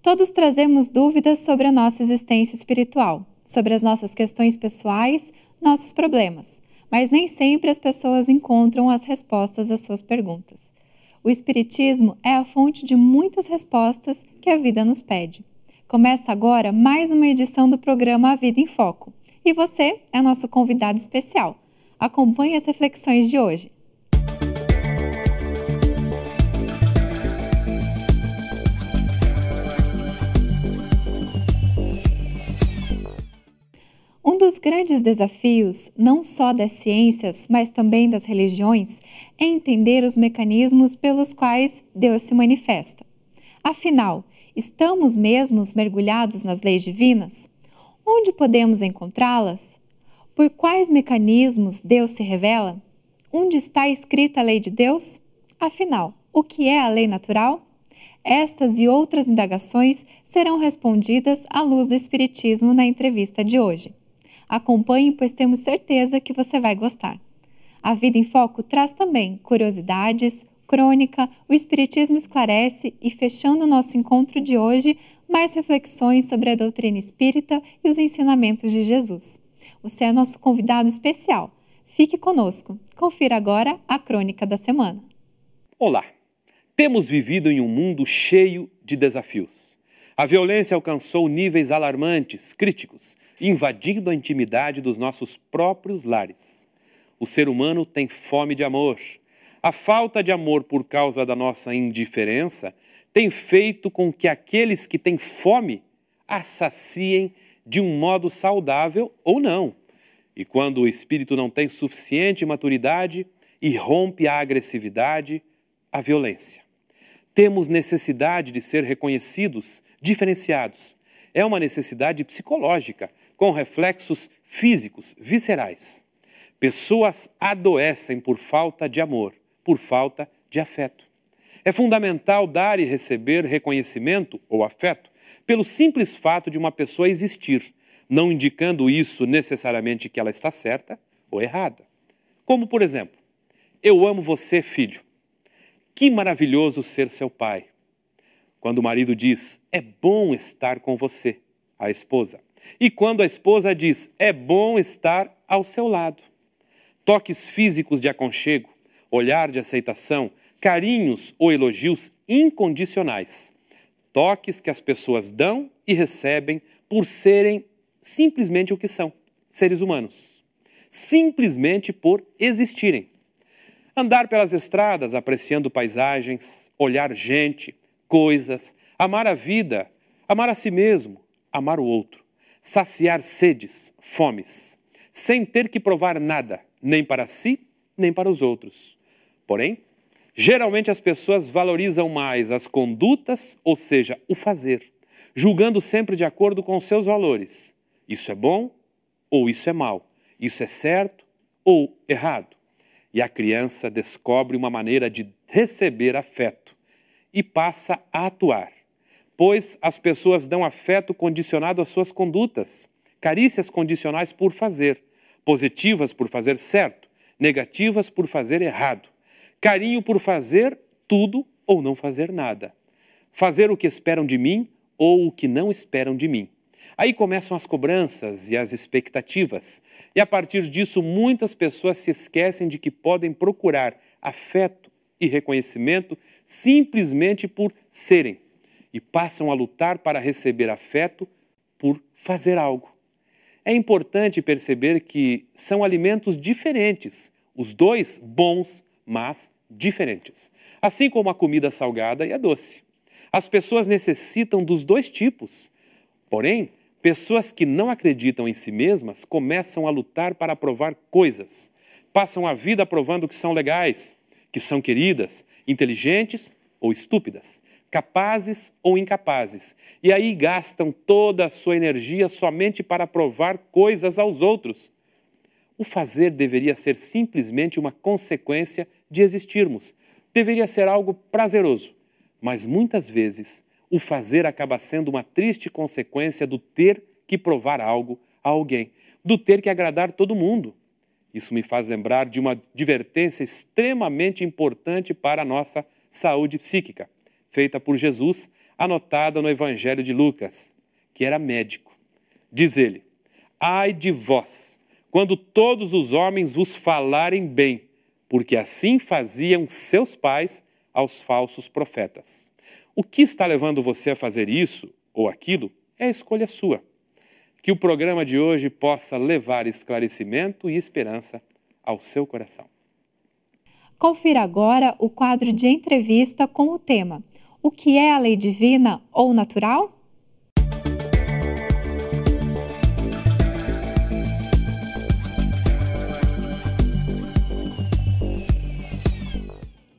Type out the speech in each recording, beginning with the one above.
Todos trazemos dúvidas sobre a nossa existência espiritual, sobre as nossas questões pessoais, nossos problemas, mas nem sempre as pessoas encontram as respostas às suas perguntas. O Espiritismo é a fonte de muitas respostas que a vida nos pede. Começa agora mais uma edição do programa A Vida em Foco. E você é nosso convidado especial. Acompanhe as reflexões de hoje. Um dos grandes desafios, não só das ciências, mas também das religiões, é entender os mecanismos pelos quais Deus se manifesta. Afinal, estamos mesmos mergulhados nas leis divinas? Onde podemos encontrá-las? Por quais mecanismos Deus se revela? Onde está escrita a lei de Deus? Afinal, o que é a lei natural? Estas e outras indagações serão respondidas à luz do Espiritismo na entrevista de hoje. Acompanhe, pois temos certeza que você vai gostar. A Vida em Foco traz também curiosidades, crônica, o Espiritismo esclarece e, fechando o nosso encontro de hoje, mais reflexões sobre a doutrina espírita e os ensinamentos de Jesus. Você é nosso convidado especial. Fique conosco. Confira agora a crônica da semana. Olá! Temos vivido em um mundo cheio de desafios. A violência alcançou níveis alarmantes, críticos, invadindo a intimidade dos nossos próprios lares. O ser humano tem fome de amor. A falta de amor por causa da nossa indiferença tem feito com que aqueles que têm fome a saciem de um modo saudável ou não. E quando o espírito não tem suficiente maturidade, irrompe a agressividade, a violência. Temos necessidade de ser reconhecidos, diferenciados. É uma necessidade psicológica, com reflexos físicos, viscerais. Pessoas adoecem por falta de amor, por falta de afeto. É fundamental dar e receber reconhecimento ou afeto pelo simples fato de uma pessoa existir, não indicando isso necessariamente que ela está certa ou errada. Como, por exemplo, eu amo você, filho. Que maravilhoso ser seu pai. Quando o marido diz, é bom estar com você, a esposa. E quando a esposa diz, é bom estar ao seu lado. Toques físicos de aconchego, olhar de aceitação, carinhos ou elogios incondicionais. Toques que as pessoas dão e recebem por serem simplesmente o que são, seres humanos. Simplesmente por existirem. Andar pelas estradas apreciando paisagens, olhar gente, coisas, amar a vida, amar a si mesmo, amar o outro. Saciar sedes, fomes, sem ter que provar nada, nem para si, nem para os outros. Porém, geralmente as pessoas valorizam mais as condutas, ou seja, o fazer, julgando sempre de acordo com os seus valores. Isso é bom ou isso é mal? Isso é certo ou errado? E a criança descobre uma maneira de receber afeto e passa a atuar. Pois as pessoas dão afeto condicionado às suas condutas, carícias condicionais por fazer, positivas por fazer certo, negativas por fazer errado, carinho por fazer tudo ou não fazer nada, fazer o que esperam de mim ou o que não esperam de mim. Aí começam as cobranças e as expectativas, e a partir disso muitas pessoas se esquecem de que podem procurar afeto e reconhecimento simplesmente por serem, e passam a lutar para receber afeto por fazer algo. É importante perceber que são alimentos diferentes, os dois bons, mas diferentes. Assim como a comida salgada e a doce. As pessoas necessitam dos dois tipos. Porém, pessoas que não acreditam em si mesmas começam a lutar para provar coisas. Passam a vida provando que são legais, que são queridas, inteligentes ou estúpidas, capazes ou incapazes. E aí gastam toda a sua energia somente para provar coisas aos outros. O fazer deveria ser simplesmente uma consequência de existirmos. Deveria ser algo prazeroso. Mas muitas vezes o fazer acaba sendo uma triste consequência do ter que provar algo a alguém, do ter que agradar todo mundo. Isso me faz lembrar de uma advertência extremamente importante para a nossa saúde psíquica, feita por Jesus anotada no Evangelho de Lucas, que era médico. Diz ele: ai de vós, quando todos os homens vos falarem bem, porque assim faziam seus pais aos falsos profetas. O que está levando você a fazer isso ou aquilo é a escolha sua. Que o programa de hoje possa levar esclarecimento e esperança ao seu coração. Confira agora o quadro de entrevista com o tema: o que é a lei divina ou natural?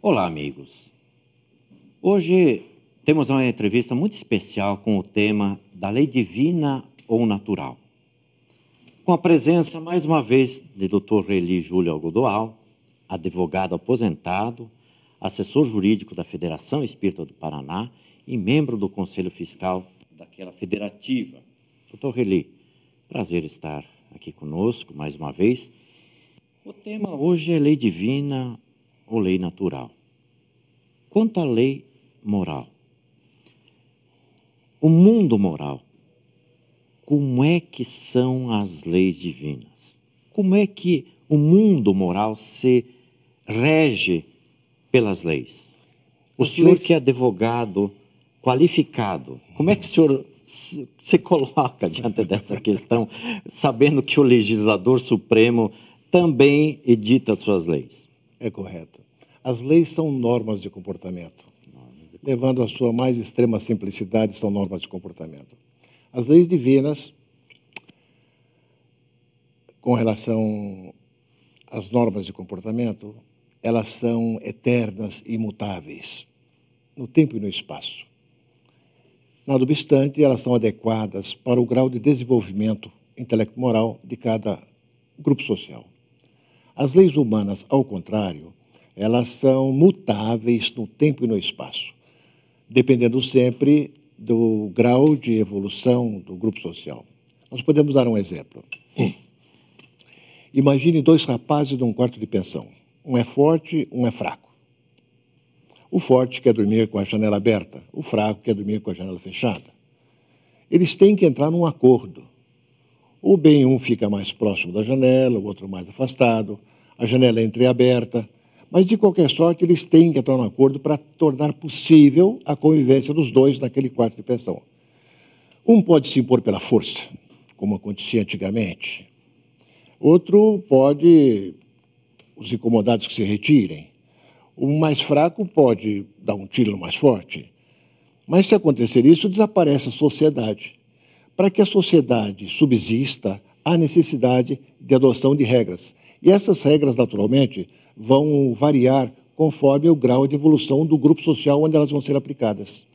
Olá, amigos. Hoje temos uma entrevista muito especial com o tema da lei divina ou natural. Com a presença, mais uma vez, de Dr. Reli Júlio Algodoal, advogado aposentado, assessor jurídico da Federação Espírita do Paraná e membro do Conselho Fiscal daquela federativa. Dr. Reli, prazer estar aqui conosco mais uma vez. O tema hoje é lei divina ou lei natural. Quanto à lei moral, o mundo moral, como é que são as leis divinas? Como é que o mundo moral se rege pelas leis? O senhor que é advogado qualificado, como é que o senhor se coloca diante dessa questão, sabendo que o legislador supremo também edita suas leis? É correto. As leis são normas de comportamento. Levando à sua mais extrema simplicidade, são normas de comportamento. As leis divinas, com relação às normas de comportamento, elas são eternas e imutáveis, no tempo e no espaço. Nada obstante, elas são adequadas para o grau de desenvolvimento intelecto-moral de cada grupo social. As leis humanas, ao contrário, elas são mutáveis no tempo e no espaço, dependendo sempre do grau de evolução do grupo social. Nós podemos dar um exemplo. Imagine dois rapazes num quarto de pensão. Um é forte, um é fraco. O forte quer dormir com a janela aberta, o fraco quer dormir com a janela fechada. Eles têm que entrar num acordo. Ou bem um fica mais próximo da janela, o outro mais afastado, a janela é entreaberta. Mas, de qualquer sorte, eles têm que entrar num acordo para tornar possível a convivência dos dois naquele quarto de pensão. Um pode se impor pela força, como acontecia antigamente. Outro pode, os incomodados que se retirem. O mais fraco pode dar um tiro no mais forte. Mas, se acontecer isso, desaparece a sociedade. Para que a sociedade subsista, há necessidade de adoção de regras. E essas regras, naturalmente, vão variar conforme o grau de evolução do grupo social onde elas vão ser aplicadas.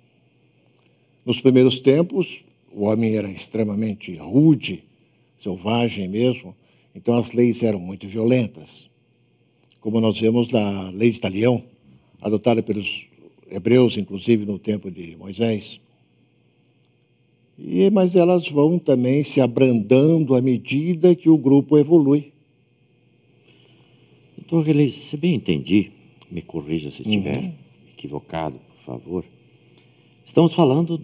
Nos primeiros tempos, o homem era extremamente rude, selvagem mesmo, então as leis eram muito violentas. Como nós vemos na lei de Talião, adotada pelos hebreus, inclusive no tempo de Moisés. Mas elas vão também se abrandando à medida que o grupo evolui. Doutor Reli, se bem entendi, me corrija se estiver equivocado, por favor. Estamos falando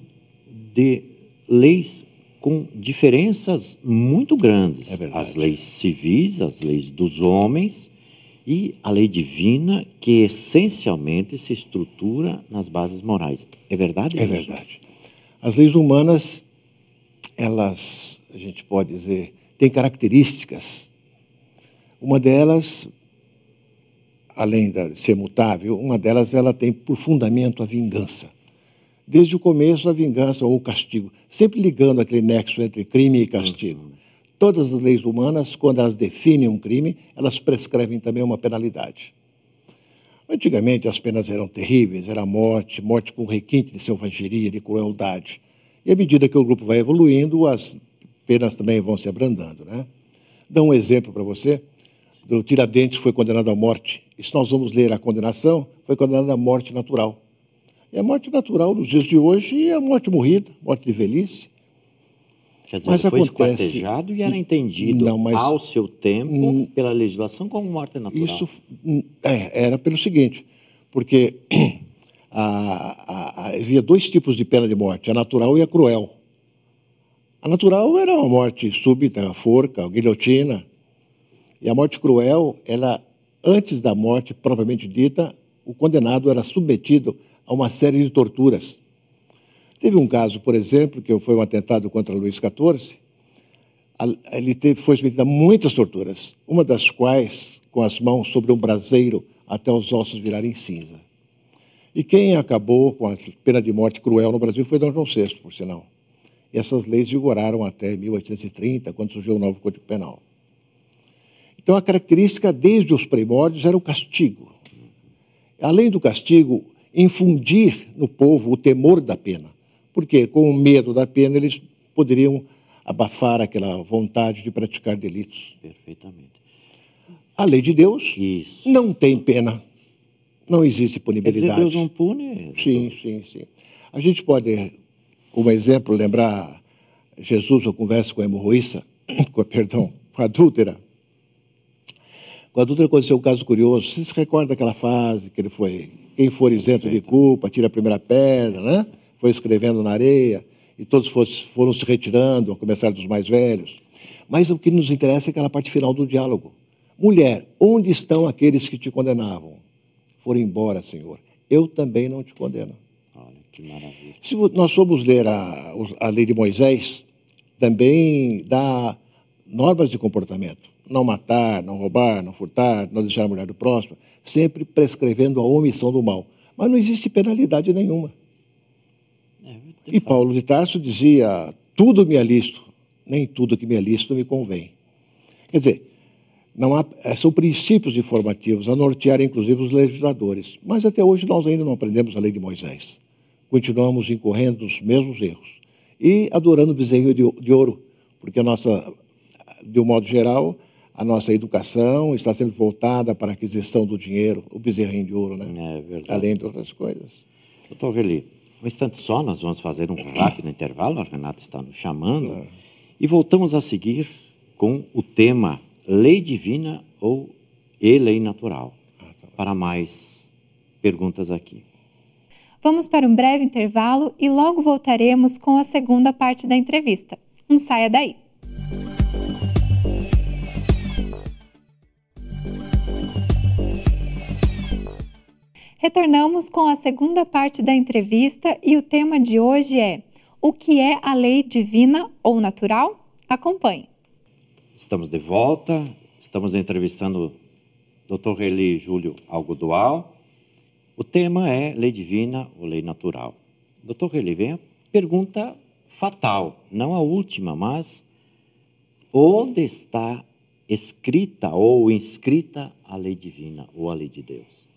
de leis com diferenças muito grandes. É verdade. As leis civis, as leis dos homens e a lei divina, que essencialmente se estrutura nas bases morais. É verdade isso? É verdade. As leis humanas, elas, a gente pode dizer, têm características. Uma delas, além de ser mutável, uma delas ela tem por fundamento a vingança. Desde o começo, a vingança ou o castigo, sempre ligando aquele nexo entre crime e castigo. Todas as leis humanas, quando elas definem um crime, elas prescrevem também uma penalidade. Antigamente, as penas eram terríveis, era morte, morte com requinte de selvageria, de crueldade. E à medida que o grupo vai evoluindo, as penas também vão se abrandando, né? Dá um exemplo para você. O Tiradentes foi condenado à morte. E se nós vamos ler a condenação, foi condenado à morte natural. E a morte natural nos dias de hoje é a morte morrida, morte de velhice. Quer dizer, mas ele foi esquartejado e era entendido ao seu tempo pela legislação como morte natural. Isso era pelo seguinte, porque havia dois tipos de pena de morte, a natural e a cruel. A natural era uma morte súbita, a forca, a guilhotina. E a morte cruel, antes da morte propriamente dita, o condenado era submetido a uma série de torturas. Teve um caso, por exemplo, que foi um atentado contra Luís XIV. Ele foi submetido a muitas torturas, uma das quais com as mãos sobre um braseiro até os ossos virarem cinza. E quem acabou com a pena de morte cruel no Brasil foi Dom João VI, por sinal. E essas leis vigoraram até 1830, quando surgiu o novo Código Penal. Então, a característica desde os primórdios era o castigo. Além do castigo, infundir no povo o temor da pena. Porque, com o medo da pena, eles poderiam abafar aquela vontade de praticar delitos. Perfeitamente. A lei de Deus não tem pena. Não existe punibilidade. Quer dizer, Deus não pune? Sim. A gente pode, como exemplo, lembrar Jesus, a conversa com a hemorroíça, com a adúltera. Com a adúltera aconteceu um caso curioso. Você se recorda daquela fase que ele foi, quem for isento de culpa, tira a primeira pedra, né? Foi escrevendo na areia, e todos foram se retirando, a começar dos mais velhos. Mas o que nos interessa é aquela parte final do diálogo. Mulher, onde estão aqueles que te condenavam? Foram embora, Senhor. Eu também não te condeno. Olha, que maravilha. Se nós formos ler a lei de Moisés, também dá normas de comportamento. Não matar, não roubar, não furtar, não deixar a mulher do próximo, sempre prescrevendo a omissão do mal. Mas não existe penalidade nenhuma. E Paulo de Tarso dizia, tudo me é lícito, nem tudo que me é lícito me convém. Quer dizer, são princípios informativos a nortear, inclusive, os legisladores. Mas até hoje nós ainda não aprendemos a lei de Moisés. Continuamos incorrendo nos mesmos erros. E adorando o bezerrinho de ouro, porque de um modo geral, a nossa educação está sempre voltada para a aquisição do dinheiro, o bezerrinho de ouro, né? É verdade. Além de outras coisas. Doutor Reli, um instante só, nós vamos fazer um rápido intervalo, a Renata está nos chamando, e voltamos a seguir com o tema Lei Divina e Lei Natural. Para mais perguntas aqui. Vamos para um breve intervalo e logo voltaremos com a segunda parte da entrevista. Não saia daí! Retornamos com a segunda parte da entrevista e o tema de hoje é: o que é a lei divina ou natural? Acompanhe. Estamos de volta, estamos entrevistando o Dr. Reli Júlio Algodoal. O tema é lei divina ou lei natural. Dr. Reli, vem a pergunta fatal, não a última, mas onde está escrita ou inscrita a lei divina ou a lei de Deus?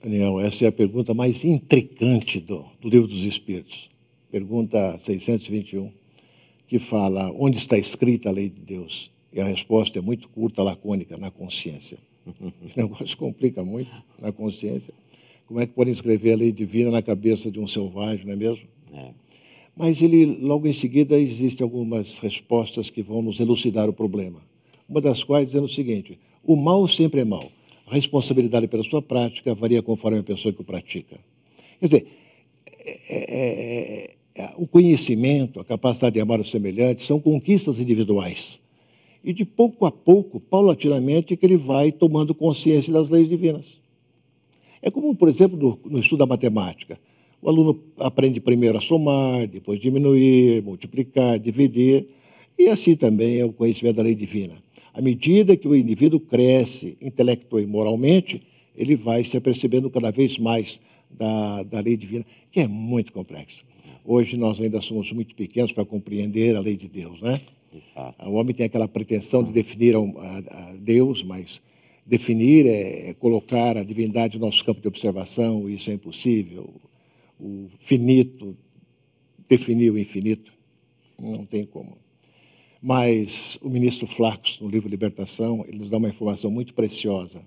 Daniel, essa é a pergunta mais intricante do Livro dos Espíritos. Pergunta 621, que fala onde está escrita a lei de Deus. E a resposta é muito curta, lacônica, na consciência. O negócio complica muito, na consciência. Como é que podem escrever a lei divina na cabeça de um selvagem, não é mesmo? É. Mas logo em seguida, existem algumas respostas que vão nos elucidar o problema. Uma das quais dizendo o seguinte: o mal sempre é mal. A responsabilidade pela sua prática varia conforme a pessoa que o pratica. Quer dizer, o conhecimento, a capacidade de amar o semelhante são conquistas individuais. E de pouco a pouco, paulatinamente, que ele vai tomando consciência das leis divinas. É como, por exemplo, no estudo da matemática. O aluno aprende primeiro a somar, depois diminuir, multiplicar, dividir, e assim também é o conhecimento da lei divina. À medida que o indivíduo cresce intelectual e moralmente, ele vai se apercebendo cada vez mais da lei divina, que é muito complexo. Hoje nós ainda somos muito pequenos para compreender a lei de Deus, né? O homem tem aquela pretensão de definir a Deus, mas definir é colocar a divindade no nosso campo de observação, e isso é impossível. O finito, definir o infinito, não tem como. Mas o ministro Flacos, no livro Libertação, ele nos dá uma informação muito preciosa.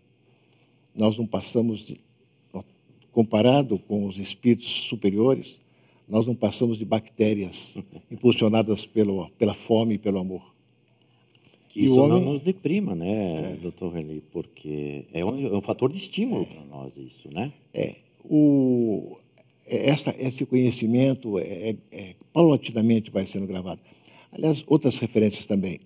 Nós não passamos comparado com os espíritos superiores, nós não passamos de bactérias impulsionadas pela fome e pelo amor. Isso não nos deprima, né, doutor Reli? Porque é um fator de estímulo para nós isso, né? esse conhecimento paulatinamente vai sendo gravado. Aliás, outras referências também.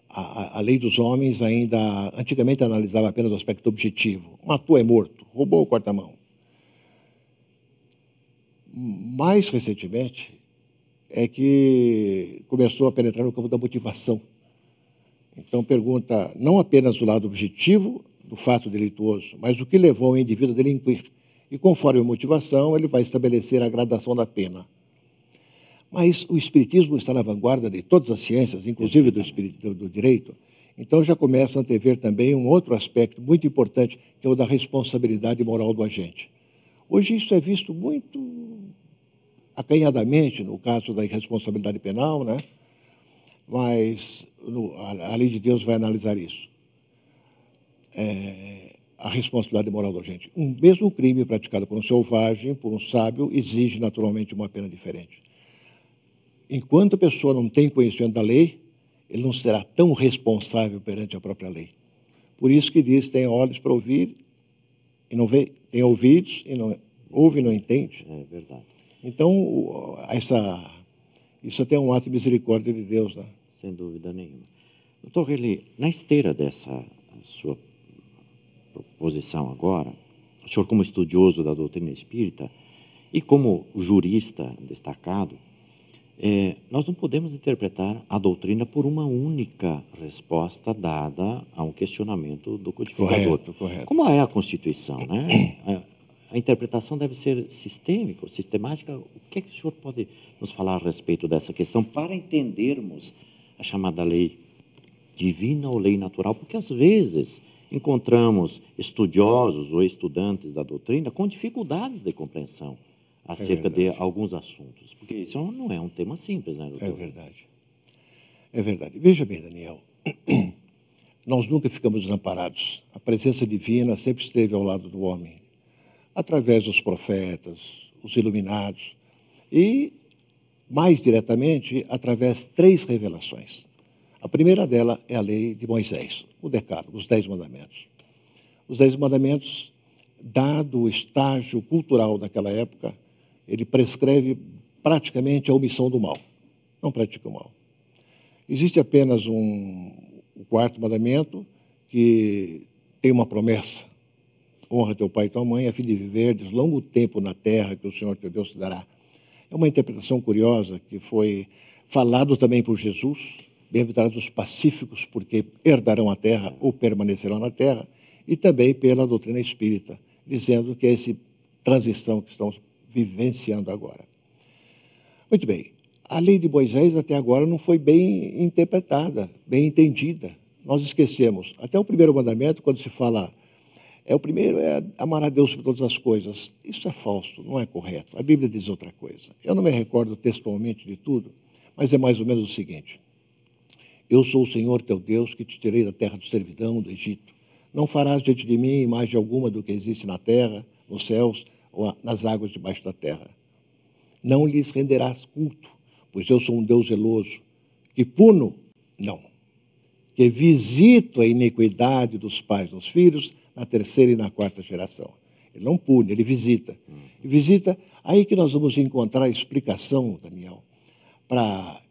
A lei dos homens ainda antigamente analisava apenas o aspecto objetivo. Matou, é morto. Roubou o quarta-mão. Mais recentemente é que começou a penetrar no campo da motivação. Então pergunta não apenas o lado objetivo do fato delituoso, mas o que levou o indivíduo a delinquir. E conforme a motivação, ele vai estabelecer a gradação da pena. Mas o Espiritismo está na vanguarda de todas as ciências, inclusive do direito. Então já começa a antever também um outro aspecto muito importante, que é o da responsabilidade moral do agente. Hoje isso é visto muito acanhadamente no caso da irresponsabilidade penal, né? Mas a lei de Deus vai analisar isso. A responsabilidade moral do agente. Um mesmo crime praticado por um selvagem, por um sábio, exige naturalmente uma pena diferente. Enquanto a pessoa não tem conhecimento da lei, ele não será tão responsável perante a própria lei. Por isso que diz, tem olhos para ouvir e não vê, tem ouvidos e não ouve e não entende. É verdade. Então, isso até é um ato de misericórdia de Deus, né? Sem dúvida nenhuma. Doutor Reli, na esteira dessa sua proposição agora, o senhor como estudioso da doutrina espírita e como jurista destacado, nós não podemos interpretar a doutrina por uma única resposta dada a um questionamento do codificador. Correto. Como é a Constituição, né? A interpretação deve ser sistêmica, sistemática. O que é que o senhor pode nos falar a respeito dessa questão para entendermos a chamada lei divina ou lei natural? Porque às vezes encontramos estudiosos ou estudantes da doutrina com dificuldades de compreensão acerca de alguns assuntos, porque isso não é um tema simples, né, doutor? É verdade. Veja bem, Daniel, nós nunca ficamos desamparados. A presença divina sempre esteve ao lado do homem, através dos profetas, os iluminados, e, mais diretamente, através de 3 revelações. A primeira dela é a lei de Moisés, o Decálogo, os 10 mandamentos. Os 10 mandamentos, dado o estágio cultural daquela época, ele prescreve praticamente a omissão do mal. Não pratica o mal. Existe apenas o 4º mandamento, que tem uma promessa. Honra teu pai e tua mãe, a fim de viverdes longo tempo na terra que o Senhor teu Deus te dará. É uma interpretação curiosa que foi falado também por Jesus. Bem-aventurados os pacíficos, porque herdarão a terra ou permanecerão na terra. E também pela doutrina espírita, dizendo que é essa transição que estamos vivenciando agora. Muito bem, a lei de Moisés até agora não foi bem interpretada, bem entendida. Nós esquecemos, até o primeiro mandamento, quando se fala, o primeiro é amar a Deus sobre todas as coisas. Isso é falso, não é correto. A Bíblia diz outra coisa. Eu não me recordo textualmente de tudo, mas é mais ou menos o seguinte: eu sou o Senhor teu Deus que te tirei da terra de servidão, do Egito. Não farás diante de mim imagem alguma do que existe na terra, nos céus ou nas águas debaixo da terra. Não lhes renderás culto, pois eu sou um Deus zeloso, que puno, não, que visito a iniquidade dos pais nos filhos, na 3ª e na 4ª geração. Ele não pune, ele visita. E visita, aí que nós vamos encontrar a explicação, Daniel, para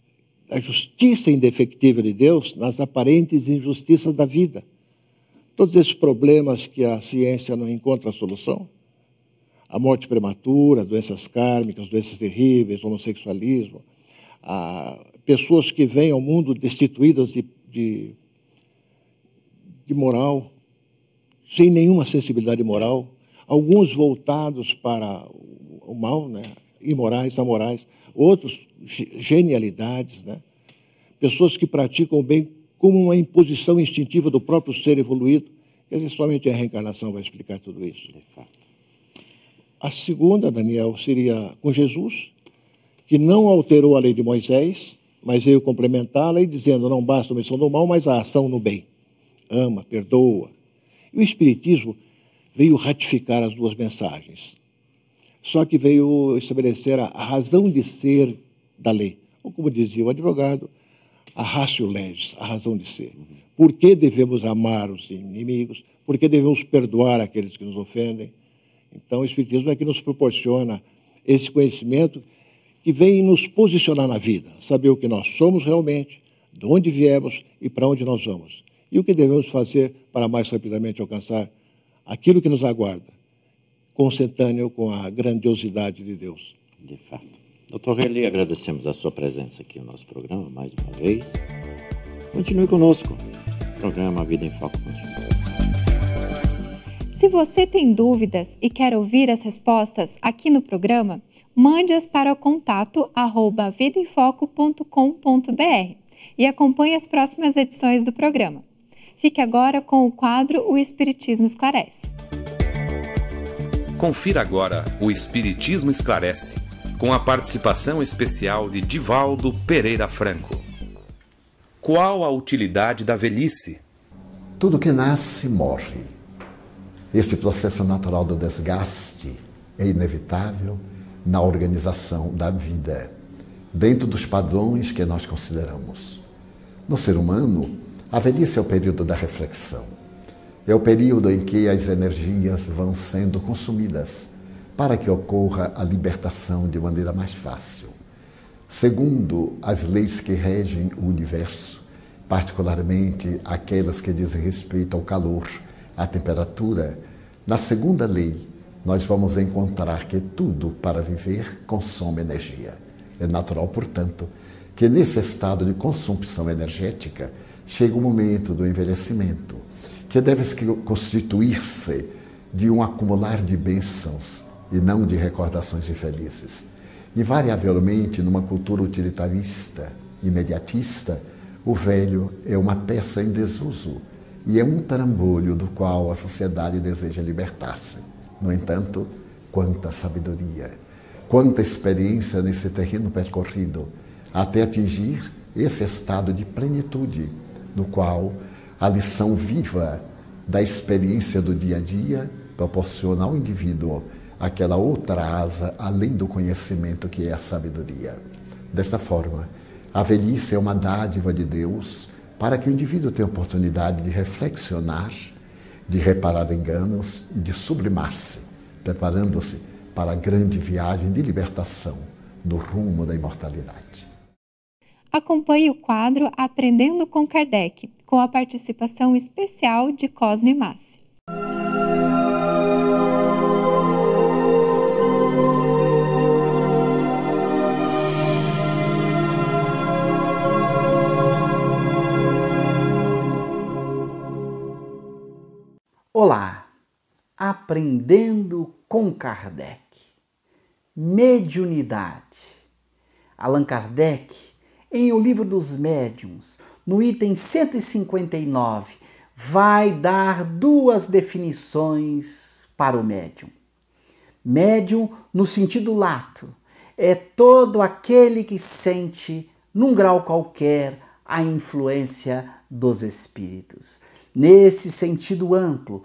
a justiça indefectível de Deus nas aparentes injustiças da vida. Todos esses problemas que a ciência não encontra a solução, a morte prematura, doenças kármicas, doenças terríveis, homossexualismo, pessoas que vêm ao mundo destituídas de moral, sem nenhuma sensibilidade moral, alguns voltados para o mal, né? Imorais, amorais, outros genialidades, né? Pessoas que praticam o bem como uma imposição instintiva do próprio ser evoluído. E somente a reencarnação vai explicar tudo isso. A segunda, Daniel, seria com Jesus, que não alterou a lei de Moisés, mas veio complementá-la e dizendo, não basta a omissão do mal, mas a ação no bem. Ama, perdoa. E o Espiritismo veio ratificar as 2 mensagens. Só que veio estabelecer a razão de ser da lei. Ou como dizia o advogado, a ratio legis, a razão de ser. Por que devemos amar os inimigos? Por que devemos perdoar aqueles que nos ofendem? Então, o Espiritismo é que nos proporciona esse conhecimento que vem nos posicionar na vida, saber o que nós somos realmente, de onde viemos e para onde nós vamos. E o que devemos fazer para mais rapidamente alcançar aquilo que nos aguarda, consentâneo com a grandiosidade de Deus. De fato. Doutor Relli, agradecemos a sua presença aqui no nosso programa mais uma vez. Continue conosco. O programa Vida em Foco continua. Se você tem dúvidas e quer ouvir as respostas aqui no programa, mande-as para o contato @vidaemfoco.com.br e acompanhe as próximas edições do programa. Fique agora com o quadro O Espiritismo Esclarece. Confira agora o Espiritismo Esclarece, com a participação especial de Divaldo Pereira Franco. Qual a utilidade da velhice? Tudo que nasce morre. Esse processo natural do desgaste é inevitável na organização da vida, dentro dos padrões que nós consideramos. No ser humano, a velhice é o período da reflexão. É o período em que as energias vão sendo consumidas para que ocorra a libertação de maneira mais fácil. Segundo as leis que regem o universo, particularmente aquelas que dizem respeito ao calor, à temperatura, na segunda lei, nós vamos encontrar que tudo para viver consome energia. É natural, portanto, que nesse estado de consumpção energética chega o momento do envelhecimento, que deve constituir-se de um acumular de bênçãos e não de recordações infelizes. Invariavelmente, numa cultura utilitarista, imediatista, o velho é uma peça em desuso e é um trambolho do qual a sociedade deseja libertar-se. No entanto, quanta sabedoria, quanta experiência nesse terreno percorrido, até atingir esse estado de plenitude, no qual a lição viva da experiência do dia a dia proporciona ao indivíduo aquela outra asa além do conhecimento que é a sabedoria. Desta forma, a velhice é uma dádiva de Deus para que o indivíduo tenha oportunidade de reflexionar, de reparar enganos e de sublimar-se, preparando-se para a grande viagem de libertação no rumo da imortalidade. Acompanhe o quadro Aprendendo com Kardec, com a participação especial de Cosme Massi. Olá, Aprendendo com Kardec. Mediunidade. Allan Kardec, em O Livro dos Médiuns, no item 159, vai dar duas definições para o médium. Médium, no sentido lato, é todo aquele que sente, num grau qualquer, a influência dos espíritos. Nesse sentido amplo,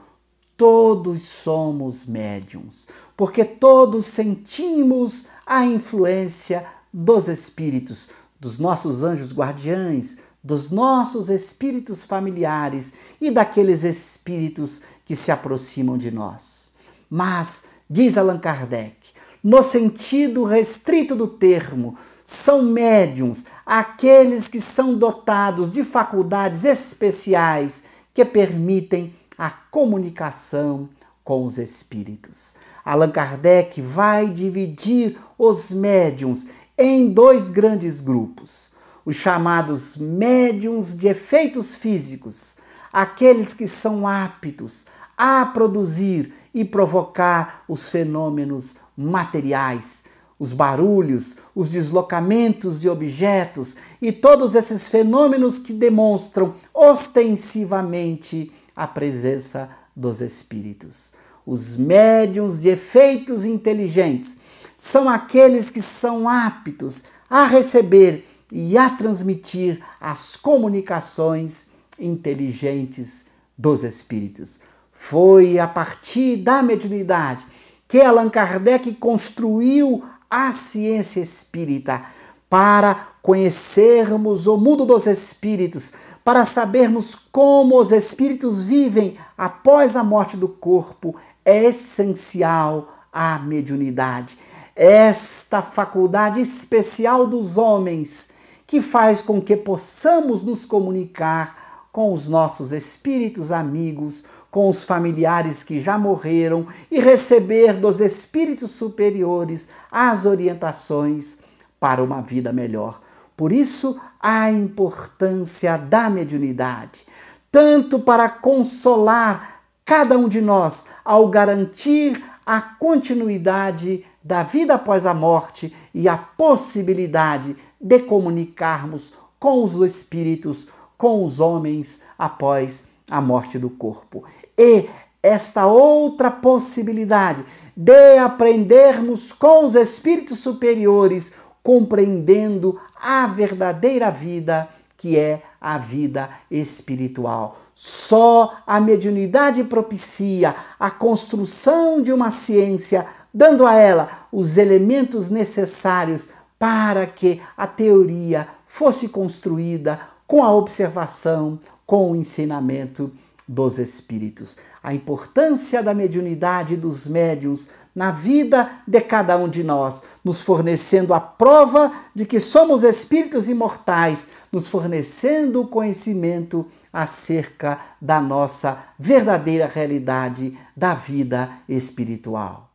todos somos médiuns, porque todos sentimos a influência dos espíritos, dos nossos anjos guardiães, dos nossos espíritos familiares e daqueles espíritos que se aproximam de nós. Mas, diz Allan Kardec, no sentido restrito do termo, são médiuns aqueles que são dotados de faculdades especiais que permitem a comunicação com os espíritos. Allan Kardec vai dividir os médiuns em dois grandes grupos. Os chamados médiuns de efeitos físicos, aqueles que são aptos a produzir e provocar os fenômenos materiais, os barulhos, os deslocamentos de objetos e todos esses fenômenos que demonstram ostensivamente a presença dos espíritos. Os médiuns de efeitos inteligentes são aqueles que são aptos a receber e a transmitir as comunicações inteligentes dos espíritos. Foi a partir da mediunidade que Allan Kardec construiu a ciência espírita para conhecermos o mundo dos espíritos, para sabermos como os espíritos vivem após a morte do corpo é essencial à mediunidade. Esta faculdade especial dos homens que faz com que possamos nos comunicar com os nossos espíritos amigos, com os familiares que já morreram e receber dos espíritos superiores as orientações para uma vida melhor. Por isso, a importância da mediunidade, tanto para consolar cada um de nós ao garantir a continuidade da vida após a morte e a possibilidade de comunicarmos com os espíritos, com os homens após a morte do corpo. E esta outra possibilidade de aprendermos com os espíritos superiores, compreendendo a verdadeira vida, que é a vida espiritual. Só a mediunidade propicia a construção de uma ciência, dando a ela os elementos necessários para que a teoria fosse construída com a observação, com o ensinamento dos espíritos. A importância da mediunidade dos médiuns na vida de cada um de nós, nos fornecendo a prova de que somos espíritos imortais, nos fornecendo o conhecimento acerca da nossa verdadeira realidade da vida espiritual.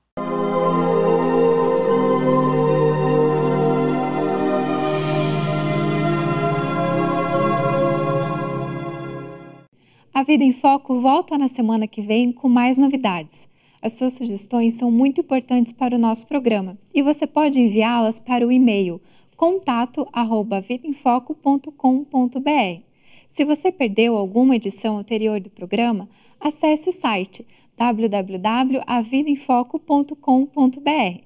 A Vida em Foco volta na semana que vem com mais novidades. As suas sugestões são muito importantes para o nosso programa e você pode enviá-las para o e-mail contato@vidaemfoco.com.br. Se você perdeu alguma edição anterior do programa, acesse o site www.avidaemfoco.com.br.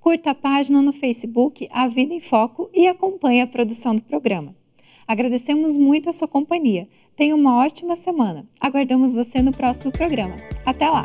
Curta a página no Facebook A Vida em Foco e acompanhe a produção do programa. Agradecemos muito a sua companhia. Tenha uma ótima semana. Aguardamos você no próximo programa. Até lá!